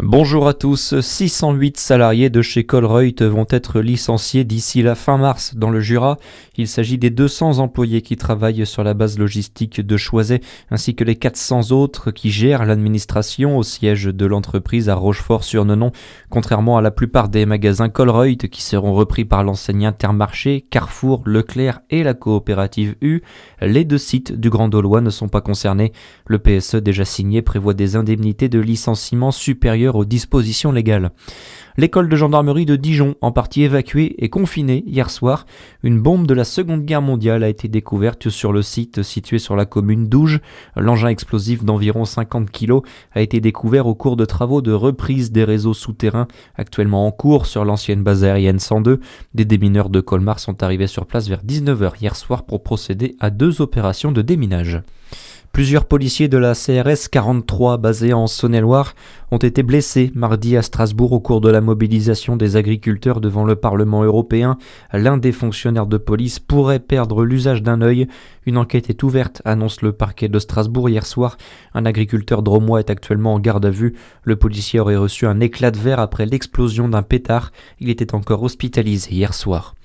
Bonjour à tous, 608 salariés de chez Colruyt vont être licenciés d'ici la fin mars dans le Jura. Il s'agit des 200 employés qui travaillent sur la base logistique de Choiset, ainsi que les 400 autres qui gèrent l'administration au siège de l'entreprise à Rochefort-sur-Nonon. Contrairement à la plupart des magasins Colruyt qui seront repris par l'enseigne Intermarché, Carrefour, Leclerc et la coopérative U, les deux sites du Grand Dolois ne sont pas concernés. Le PSE déjà signé prévoit des indemnités de licenciement supérieures aux dispositions légales. L'école de gendarmerie de Dijon, en partie évacuée et confinée hier soir, une bombe de la Seconde Guerre mondiale a été découverte sur le site situé sur la commune d'Ouge. L'engin explosif d'environ 50 kg a été découvert au cours de travaux de reprise des réseaux souterrains actuellement en cours sur l'ancienne base aérienne 102. Des démineurs de Colmar sont arrivés sur place vers 19h hier soir pour procéder à 2 opérations de déminage. Plusieurs policiers de la CRS 43 basée en Saône-et-Loire ont été blessés mardi à Strasbourg au cours de la mobilisation des agriculteurs devant le Parlement européen. L'un des fonctionnaires de police pourrait perdre l'usage d'un œil. Une enquête est ouverte, annonce le parquet de Strasbourg hier soir. Un agriculteur drômois est actuellement en garde à vue. Le policier aurait reçu un éclat de verre après l'explosion d'un pétard. Il était encore hospitalisé hier soir.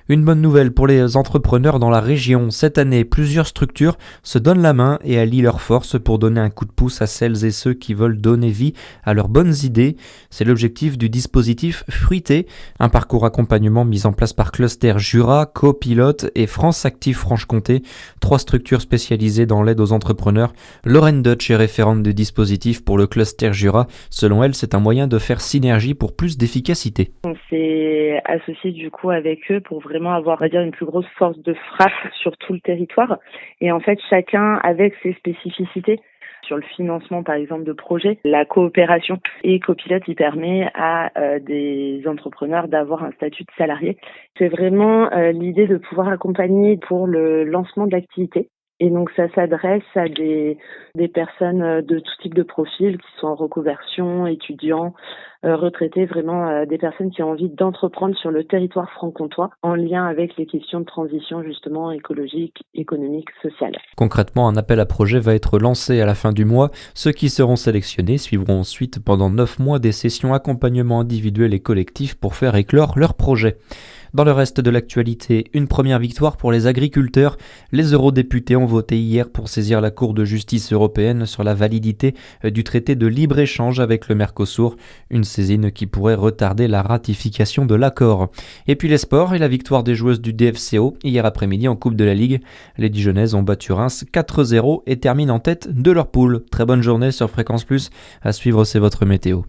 Une bonne nouvelle pour les entrepreneurs dans la région. Cette année, plusieurs structures se donnent la main et allient leurs forces pour donner un coup de pouce à celles et ceux qui veulent donner vie à leurs bonnes idées. C'est l'objectif du dispositif Fruité, un parcours accompagnement mis en place par Cluster Jura, Copilote et France Active Franche-Comté, 3 structures spécialisées dans l'aide aux entrepreneurs. Lorraine Dutch est référente du dispositif pour le Cluster Jura. Selon elle, c'est un moyen de faire synergie pour plus d'efficacité. On s'est associé du coup avec eux pour vraiment avoir, on va dire, une plus grosse force de frappe sur tout le territoire. Et en fait, chacun avec ses spécificités. Sur le financement, par exemple, de projets, la coopération et copilote, qui permet à des entrepreneurs d'avoir un statut de salarié. C'est vraiment l'idée de pouvoir accompagner pour le lancement de l'activité. Et donc, ça s'adresse à des personnes de tout type de profil, qui sont en reconversion, étudiants, retraités, vraiment des personnes qui ont envie d'entreprendre sur le territoire franc-comtois en lien avec les questions de transition, justement, écologique, économique, sociale. Concrètement, un appel à projet va être lancé à la fin du mois. Ceux qui seront sélectionnés suivront ensuite pendant 9 mois des sessions accompagnement individuel et collectif pour faire éclore leur projet. Dans le reste de l'actualité, une première victoire pour les agriculteurs. Les eurodéputés ont voté hier pour saisir la Cour de justice européenne sur la validité du traité de libre-échange avec le Mercosur, une saisine qui pourrait retarder la ratification de l'accord. Et puis les sports et la victoire des joueuses du DFCO hier après-midi en Coupe de la Ligue. Les Dijonnaises ont battu Reims 4-0 et terminent en tête de leur poule. Très bonne journée sur Fréquence Plus. À suivre, c'est votre météo.